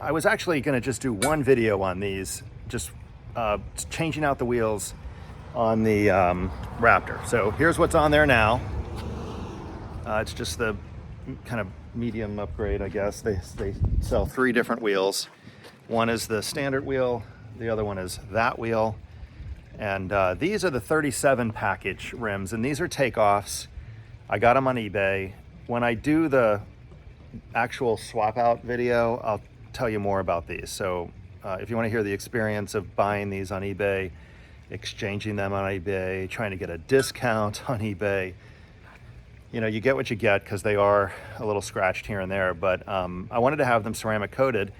I was actually going to just do one video on these, just changing out the wheels on the Raptor. So here's what's on there now. It's just the kind of medium upgrade, I guess. They sell 3 different wheels. One is the standard wheel, the other one is that wheel. And these are the 37 package rims, and these are takeoffs. I got them on eBay. When I do the actual swap out video, I'll tell you more about these. So if you want to hear the experience of buying these on eBay, exchanging them on eBay, trying to get a discount on eBay, you know, you get what you get because they are a little scratched here and there. But I wanted to have them ceramic coated.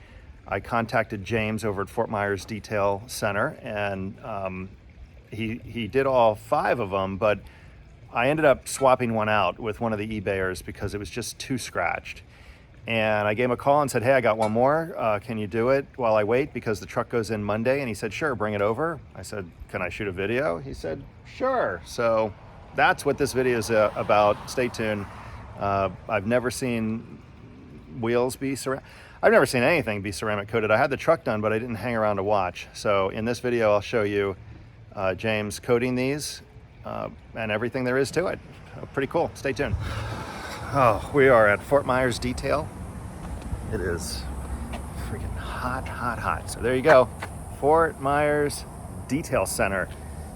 I contacted James over at Fort Myers Detail Center, and he did all 5 of them, but I ended up swapping one out with one of the eBayers because it was just too scratched. And I gave him a call and said, hey, I got one more. Can you do it while I wait? Because the truck goes in Monday. And he said, sure, bring it over. I said, can I shoot a video? He said, sure. So that's what this video is about. Stay tuned. I've never seen wheels be ceramic. I've never seen anything be ceramic coated. I had the truck done, but I didn't hang around to watch. So in this video, I'll show you James coating these and everything there is to it. Pretty cool. Stay tuned. Oh, we are at Fort Myers Detail. It is freaking hot, hot, hot. So there you go. Fort Myers Detail Center.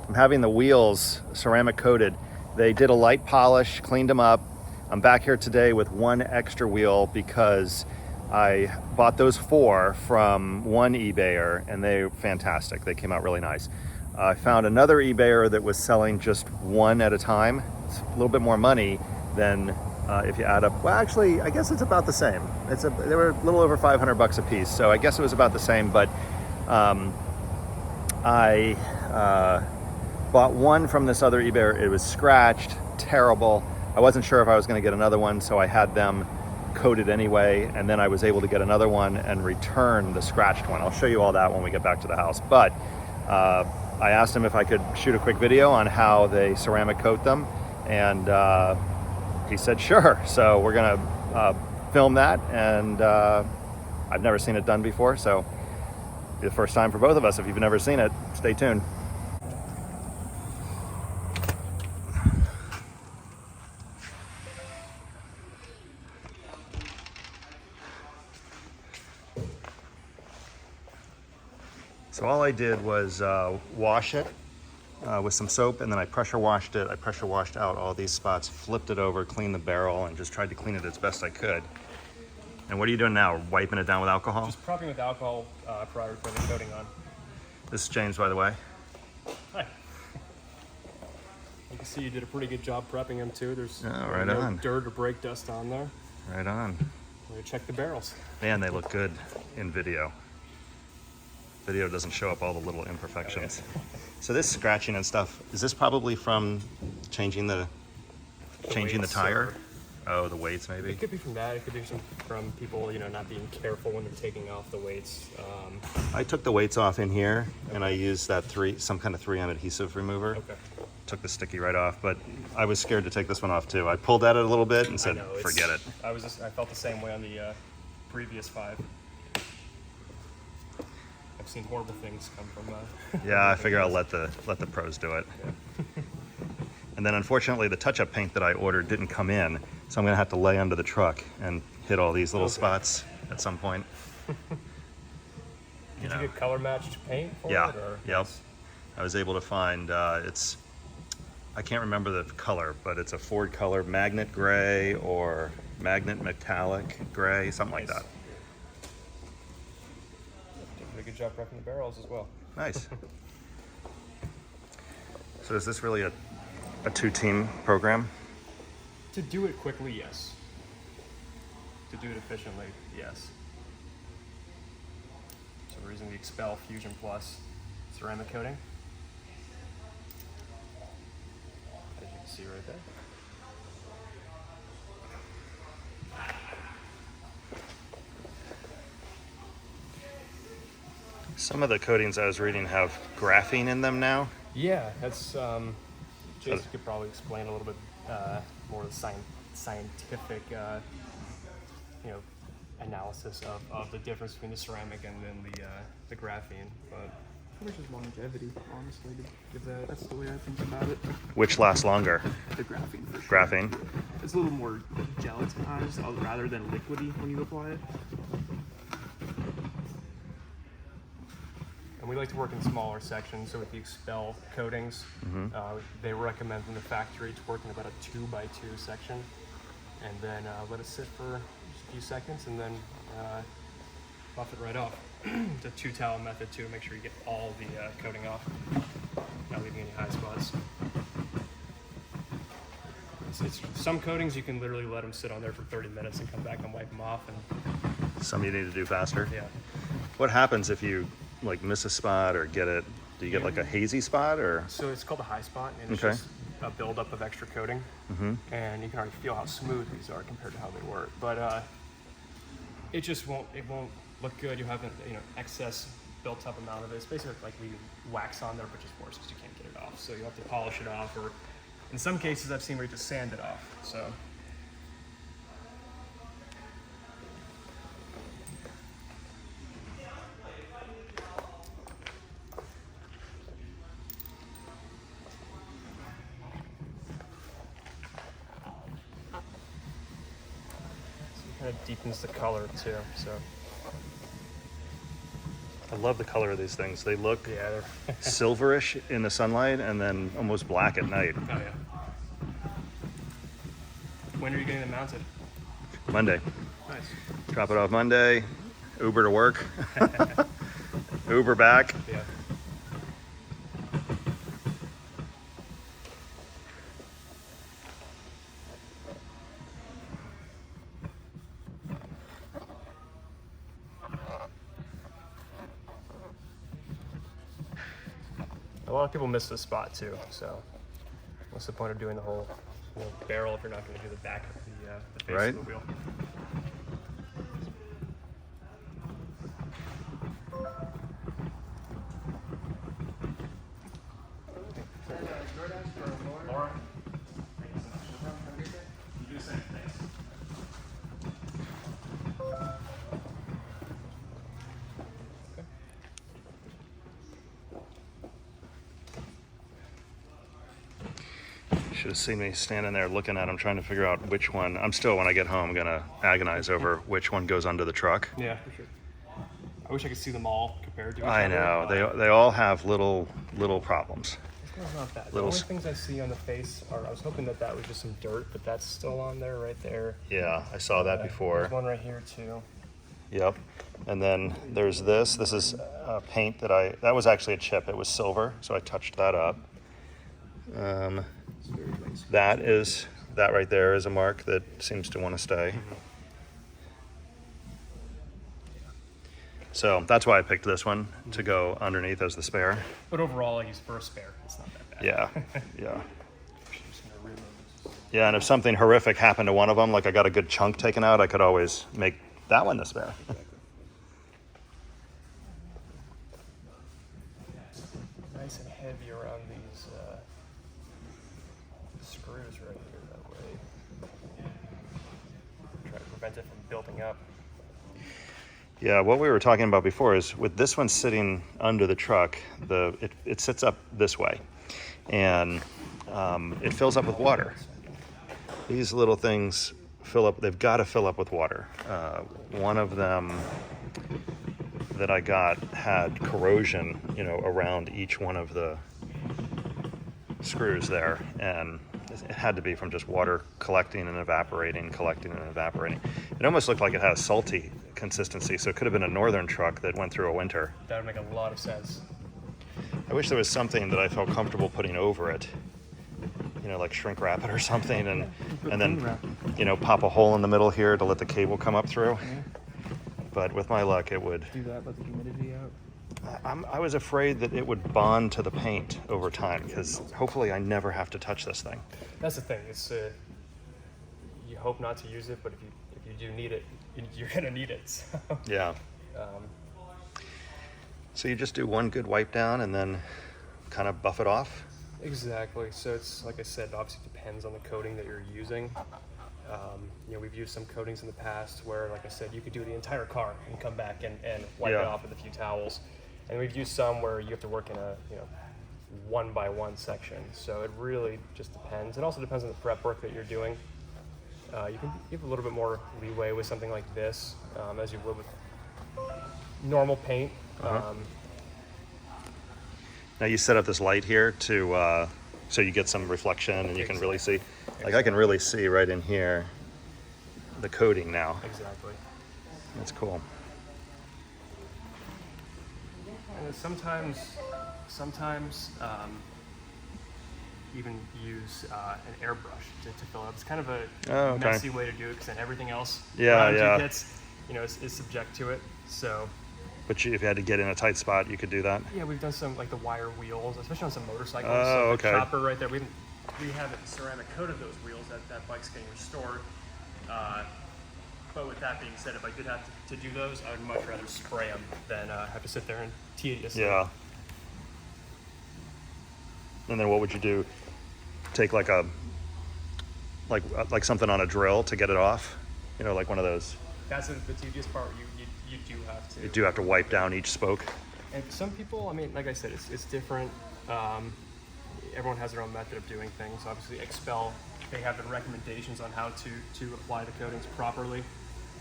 I'm having the wheels ceramic coated. They did a light polish, cleaned them up. I'm back here today with one extra wheel because I bought those 4 from one eBayer and they're fantastic. They came out really nice. I found another eBayer that was selling just one at a time. It's a little bit more money than if you add up. Well, actually, I guess it's about the same. They were a little over $500 a piece, so I guess it was about the same. But I bought one from this other eBayer. It was scratched, terrible. I wasn't sure if I was going to get another one, so I had them coated anyway, and then I was able to get another one and return the scratched one. I'll show you all that when we get back to the house. But I asked him if I could shoot a quick video on how they ceramic coat them, and he said sure. So we're gonna film that, and I've never seen it done before, so it'll be the first time for both of us. If you've never seen it, stay tuned. So all I did was wash it with some soap, and then I pressure washed it. I pressure washed out all these spots, flipped it over, cleaned the barrel, and just tried to clean it as best I could. And what are you doing now? Wiping it down with alcohol? Just prepping with alcohol prior to putting the coating on. This is James, by the way. Hi. You can see you did a pretty good job prepping them too. There's right no on. dirt or brake dust on there. Right on. We're gonna check the barrels. Man, they look good in video. Video doesn't show up all the little imperfections. Okay. So this scratching and stuff, is this probably from changing the tire? Oh, the weights maybe? It could be from that. It could be from people, not being careful when they're taking off the weights. I took the weights off in here, and I used that some kind of 3M adhesive remover. Okay. Took the sticky right off, but I was scared to take this one off too. I pulled at it a little bit and said, forget it. I felt the same way on the previous 5. I've seen horrible things come from. Yeah, I figure I'll let the pros do it. Yeah. And then unfortunately, the touch-up paint that I ordered didn't come in, so I'm gonna have to lay under the truck and hit all these little spots at some point. Did you get color matched paint for it? Or? Yep. I was able to find I can't remember the color, but it's a Ford color, magnet gray or magnet metallic gray, something like that. Did a good job prepping the barrels as well. Nice. So is this really a 2-team program? To do it quickly, yes. To do it efficiently, yes. So we're using the Expel Fusion Plus ceramic coating. As you can see right there. Some of the coatings I was reading have graphene in them now. Yeah, that's Jason could probably explain a little bit more of the scientific, analysis of the difference between the ceramic and then the graphene. But How much is longevity, honestly, to give that? That's the way I think about it. Which lasts longer? The graphene, for sure. Graphene? It's a little more gelatinized rather than liquidy when you apply it. And we like to work in smaller sections, so with the expel coatings, they recommend from the factory to work in about a 2x2 section, and then let it sit for just a few seconds, and then buff it right off. The 2-towel method too, to make sure you get all the coating off, not leaving any high spots. Some coatings you can literally let them sit on there for 30 minutes and come back and wipe them off. And Some you need to do faster. yeah. What happens if you like miss a spot or get it? Do you get like a hazy spot or? So it's called a high spot, and it's Okay. just a buildup of extra coating. And you can already feel how smooth these are compared to how they were. But it just won't look good. You have excess built up amount of it. It's basically like we wax on there, but just worse because you can't get it off. So you have to polish it off, or in some cases I've seen where you just sand it off. So. Kind of deepens the color too. So I love the color of these things. They look yeah, they're silverish in the sunlight and then almost black at night. oh yeah. When are you getting them mounted? Monday. Nice. Drop it off Monday. Uber to work. Uber back. Yeah. A lot of people miss this spot too, so what's the point of doing the whole barrel if you're not going to do the back of the face Right. of the wheel? Laura? Thank you so much. You do the same. Thanks. Should have seen me standing there looking at them, trying to figure out which one. I'm still, when I get home, gonna agonize over which one goes under the truck. Yeah, for sure. I wish I could see them all compared to each I other. know they all have little problems. This one's not bad. The Little only s- things I see on the face are, I was hoping that was just some dirt, but that's still on there right there. Yeah, I saw that before. There's one right here too. Yep. And then there's this. This is paint that was actually a chip. It was silver, so I touched that up. It's very nice. That right there is a mark that seems to want to stay. So that's why I picked this one to go underneath as the spare. But overall, I use for a spare. It's not that bad. Yeah, yeah. I'm just gonna reload this. Yeah, and if something horrific happened to one of them, like I got a good chunk taken out, I could always make that one the spare. Nice and heavy around these screws right here. That way, try to prevent it from building up. Yeah, what we were talking about before is with this one sitting under the truck, it sits up this way, and it fills up with water. These little things fill up. They've got to fill up with water. One of them that I got had corrosion, around each one of the screws there, and it had to be from just water collecting and evaporating. It almost looked like it had a salty consistency, so it could have been a northern truck that went through a winter. That would make a lot of sense. I wish there was something that I felt comfortable putting over it, like shrink wrap it or something, and then pop a hole in the middle here to let the cable come up through. But with my luck, it would. Do that, let the humidity out. I was afraid that it would bond to the paint over time, because hopefully I never have to touch this thing. That's the thing. It's you hope not to use it, but if you do need it, you're gonna need it. So, Yeah. So you just do one good wipe down and then kind of buff it off. exactly. So it's like I said, it obviously depends on the coating that you're using. You know, we've used some coatings in the past where, like I said, you could do the entire car and come back and wipe it Yeah. off with a few towels. And we've used some where you have to work in a, you know, 1-by-1 section. So it really just depends. It also depends on the prep work that you're doing. You can give a little bit more leeway with something like this, as you would with normal paint. Now you set up this light here to so you get some reflection and you can really see. Like I can really see right in here the coating now. Exactly. That's cool. And sometimes even use an airbrush to fill it up. It's kind of a messy way to do it because then everything else around you gets, you know, is subject to it. So. But if you had to get in a tight spot, you could do that? Yeah, we've done some, like the wire wheels, especially on some motorcycles. Oh, so okay. The chopper right there, we haven't ceramic coated those wheels. That bike's getting restored. But with that being said, if I did have to do those, I would much rather spray them than have to sit there and tediously. Yeah. And then what would you do? Take like something on a drill to get it off? You know, like one of those. That's the tedious part. You do have to. You do have to wipe down each spoke. And some people, I mean, like I said, it's different. Everyone has their own method of doing things. Obviously, Expel, they have the recommendations on how to apply the coatings properly.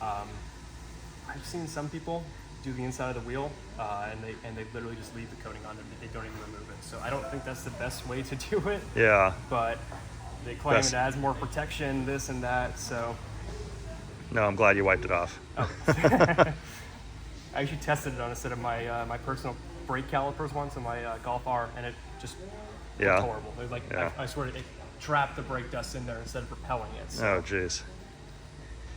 I've seen some people do the inside of the wheel, and they literally just leave the coating on there. They don't even remove it. So I don't think that's the best way to do it. Yeah. But they claim it adds more protection, this and that. So. No, I'm glad you wiped it off. Oh. I actually tested it on a set of my my personal brake calipers once on my Golf R, and it just looked horrible. It was like I swear it trapped the brake dust in there instead of propelling it. So, oh, jeez.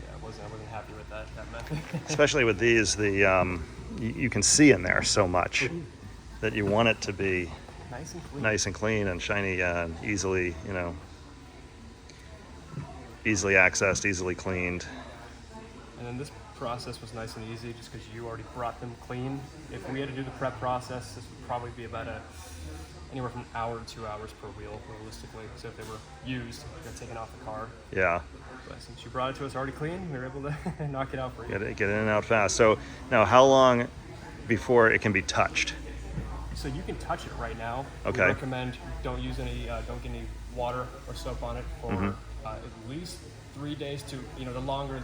Yeah, I wasn't happy with that method. Especially with these, you can see in there so much that you want it to be nice and clean and shiny and easily, you know, easily accessed, easily cleaned. And then this process was nice and easy just because you already brought them clean. If we had to do the prep process, this would probably be about anywhere from an hour to 2 hours per wheel, realistically. So if they were used, they're taken off the car. Yeah. But since you brought it to us already clean, we were able to knock it out for you. Get in and out fast. So now how long before it can be touched? So you can touch it right now. Okay. We recommend don't use any, don't get any water or soap on it for at least 3 days to, you know, the longer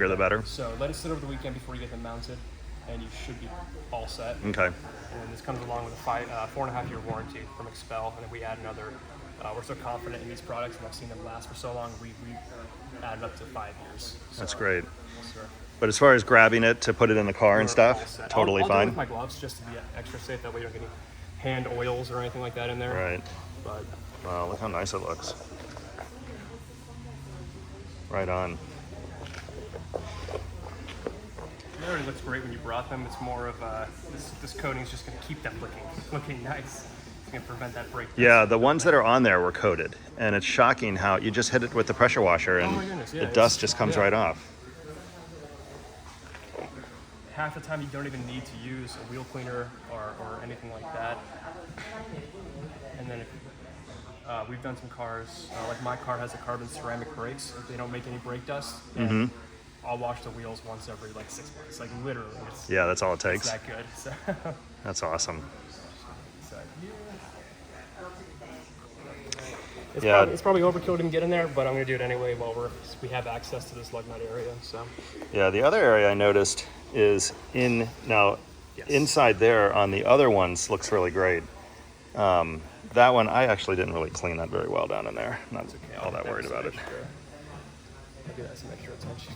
the better. So let it sit over the weekend before you get them mounted, and you should be all set. Okay. And this comes along with a 4.5-year warranty from Expel, and then we add another. We're so confident in these products, and I've seen them last for so long. We added up to 5 years. So, that's great. yes, sir. But as far as grabbing it to put it in the car and We're stuff, all set. totally I'll do it fine. with my gloves just to be extra safe. That way you don't get any hand oils or anything like that in there. Right. But Wow, look how nice it looks. Right on. it already looks great when you brought them. It's more of this coating is just going to keep them looking nice. It's going to prevent that break. Yeah, the ones that are on there were coated, and it's shocking how you just hit it with the pressure washer and my goodness, yeah, the dust just comes right off. Half the time you don't even need to use a wheel cleaner or anything like that. And then we've done some cars, like my car has a carbon ceramic brakes. They don't make any brake dust. I'll wash the wheels once every 6 months, like literally. Yeah, that's all it It's takes. that good. So, That's awesome. It's probably overkill to get in there, but I'm going to do it anyway while we have access to this lug nut area. So Yeah, the other area I noticed is inside there on the other ones looks really great. That one, I actually didn't really clean that very well down in there. Not all that worried about it. I'll give that some extra attention.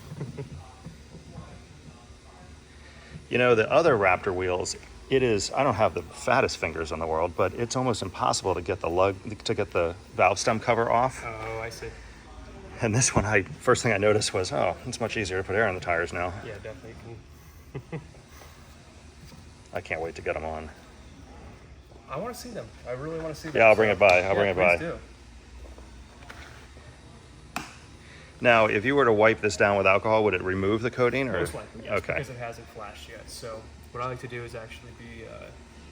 You know, the other Raptor wheels, I don't have the fattest fingers in the world, but it's almost impossible to get the valve stem cover off. Oh, I see. And this one, first thing I noticed was, it's much easier to put air in the tires now. Yeah, definitely can. I can't wait to get them on. I want to see them. I really want to see them. Yeah, I'll bring it by. I'll bring it by. Please do. Now, if you were to wipe this down with alcohol, would it remove the coating? Or? Most likely, yes, Okay. because it hasn't flashed yet. So what I like to do is actually be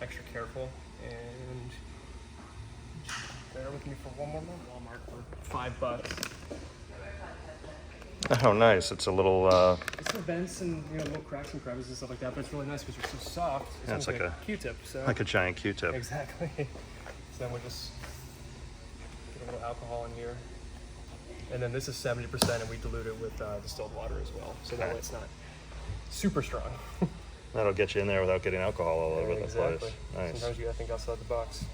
extra careful and bear with me for one more moment. Walmart for $5. Oh, nice. It's a little, It's the vents and little cracks and crevices and stuff like that, but it's really nice because they're so soft. It's Yeah, it's almost like a Q-tip. So like a giant Q-tip. exactly. So then we'll just get a little alcohol in here, and then this is 70%, and we dilute it with distilled water as well, so that way it's not super strong. That'll get you in there without getting alcohol all over Exactly. the place. Nice. Sometimes you gotta think outside the box.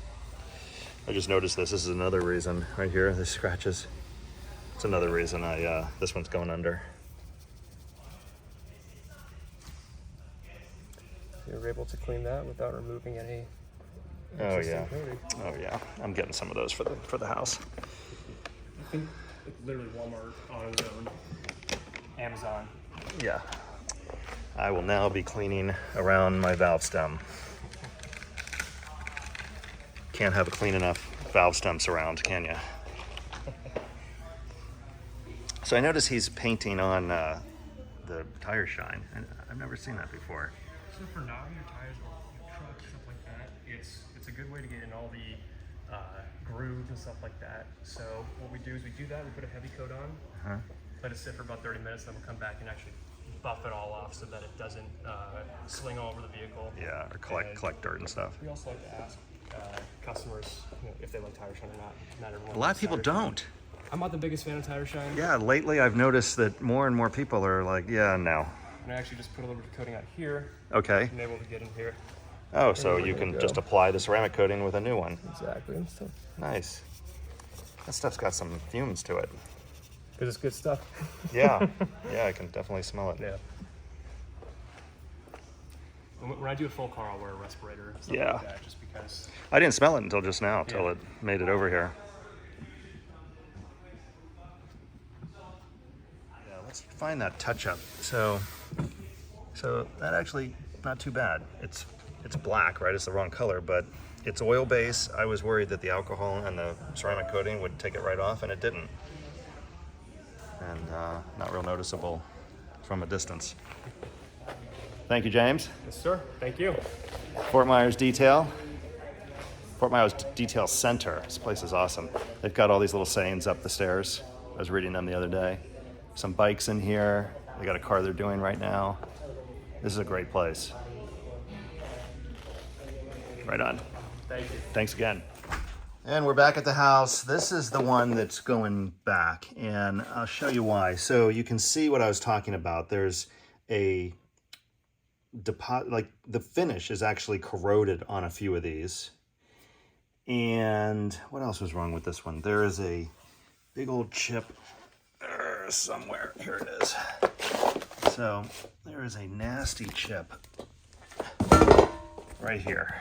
I just noticed this. This is another reason right here, the scratches. It's another reason this one's going under. You're able to clean that without removing any Oh existing yeah. coating. Oh yeah. I'm getting some of those for the house. I think like literally Walmart on its own, Amazon. Yeah. I will now be cleaning around my valve stem. Can't have a clean enough valve stem surround, can you? So I notice he's painting on the tire shine. And I've never seen that before. So for knobby your tires or your truck, stuff like that, it's a good way to get in all the grooves and stuff like that. So what we do is we put a heavy coat on, let it sit for about 30 minutes, then we'll come back and actually buff it all off so that it doesn't sling all over the vehicle. Yeah, or collect dirt and stuff. We also like to ask customers if they like tire shine or not. Not everyone. A lot of likes people tire shine. don't. I'm not the biggest fan of tire shine. Yeah, lately I've noticed that more and more people are like, yeah, no. And I actually just put a little bit of coating out here Okay. and able to get in here. Oh, so we're you good to can go. just apply the ceramic coating with a new one. Exactly. Nice. That stuff's got some fumes to it. Because it's good stuff. Yeah. Yeah, I can definitely smell it. Yeah. When I do a full car, I'll wear a respirator. Stuff Yeah. like that, just because. I didn't smell it until just now, till Yeah. it made it over here. Yeah, let's find that touch-up. So that actually not too bad. It's black, right? It's the wrong color, but it's oil base. I was worried that the alcohol and the ceramic coating would take it right off, and it didn't. And not real noticeable from a distance. Thank you, James. Yes, sir. Thank you. Fort Myers Detail. Fort Myers Detail Center. This place is awesome. They've got all these little sayings up the stairs. I was reading them the other day. Some bikes in here. They got a car they're doing right now. This is a great place. Right on. Thank you. Thanks again. And we're back at the house. This is the one that's going back, and I'll show you why. So you can see what I was talking about. There's a deposit, like the finish is actually corroded on a few of these. And what else was wrong with this one? There is a big old chip somewhere. Here it is. So there is a nasty chip right here.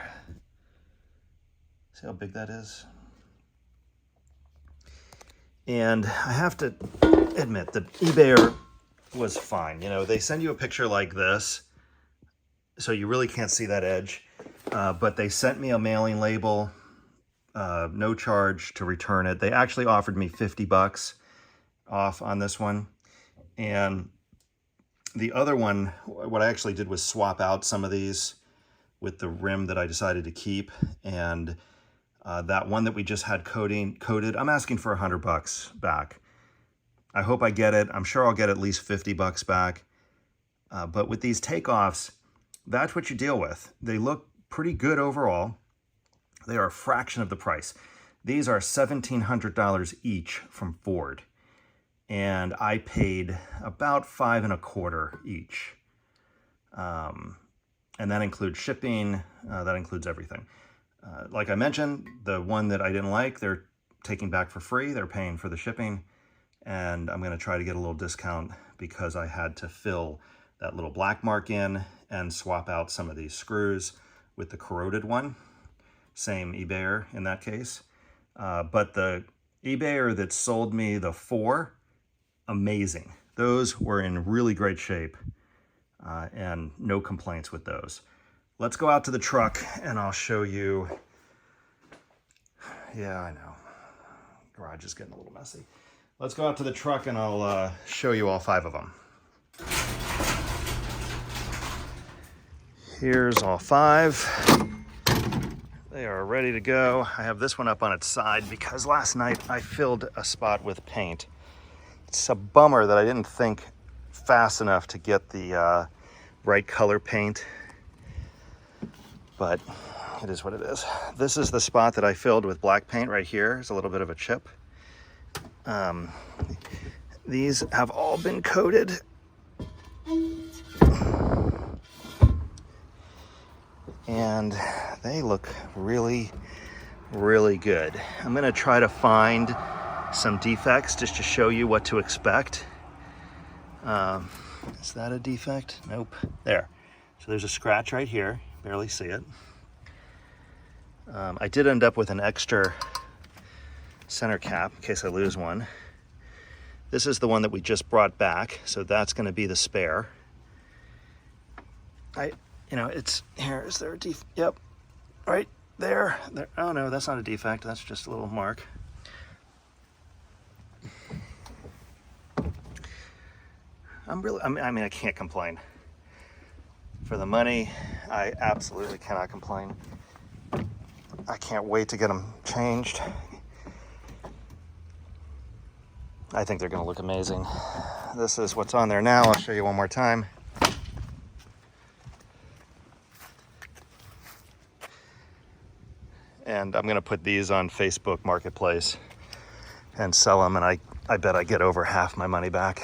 See how big that is? And I have to admit that eBayer was fine. You know, they send you a picture like this, so you really can't see that edge. But they sent me a mailing label, no charge to return it. They actually offered me $50 off on this one. And the other one, what I actually did was swap out some of these with the rim that I decided to keep. And that one that we just had coated, I'm asking for $100 back. I hope I get it. I'm sure I'll get at least $50 back. But with these takeoffs, that's what you deal with. They look pretty good overall. They are a fraction of the price. These are $1,700 each from Ford. And I paid about $5.25 each. And that includes shipping, that includes everything. Like I mentioned, the one that I didn't like, they're taking back for free. They're paying for the shipping. And I'm going to try to get a little discount because I had to fill that little black mark in and swap out some of these screws with the corroded one. Same eBayer in that case. But the eBayer that sold me the 4, amazing. Those were in really great shape and no complaints with those. Let's go out to the truck and I'll show you. Yeah, I know. Garage is getting a little messy. Let's go out to the truck and I'll show you all 5 of them. Here's all 5. They are ready to go. I have this one up on its side because last night I filled a spot with paint It's a bummer that I didn't think fast enough to get the right color paint, but it is what it is. This is the spot that I filled with black paint right here. There's a little bit of a chip. These have all been coated. And they look really, really good. I'm gonna try to find some defects just to show you what to expect. Is that a defect? Nope. There. So there's a scratch right here. Barely see it. I did end up with an extra center cap in case I lose one. This is the one that we just brought back, so that's going to be the spare. It's here. Is there a defect? Yep, right there. There. Oh no, that's not a defect. That's just a little mark. I can't complain. For the money, I absolutely cannot complain. I can't wait to get them changed. I think they're going to look amazing. This is what's on there now. I'll show you one more time. And I'm going to put these on Facebook Marketplace and sell them, and I bet I get over half my money back.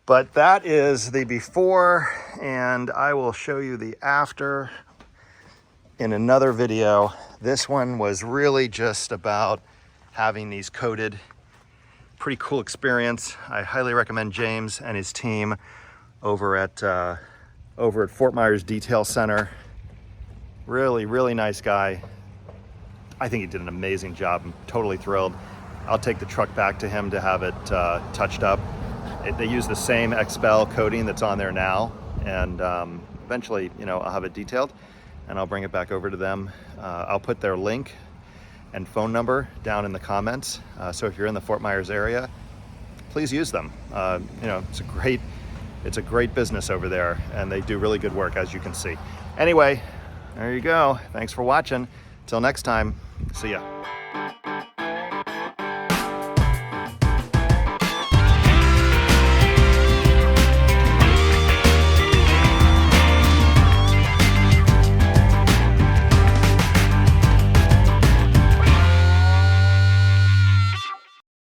But that is the before, and I will show you the after in another video. This one was really just about having these coated. Pretty cool experience. I highly recommend James and his team over at Fort Myers Detail Center. Really, really nice guy. I think he did an amazing job. I'm totally thrilled. I'll take the truck back to him to have it touched up. They use the same XPEL coating that's on there now, and eventually, I'll have it detailed and I'll bring it back over to them. I'll put their link and phone number down in the comments. So if you're in the Fort Myers area, please use them. It's a great business over there, and they do really good work, as you can see. Anyway, there you go. Thanks for watching. Till next time, see ya.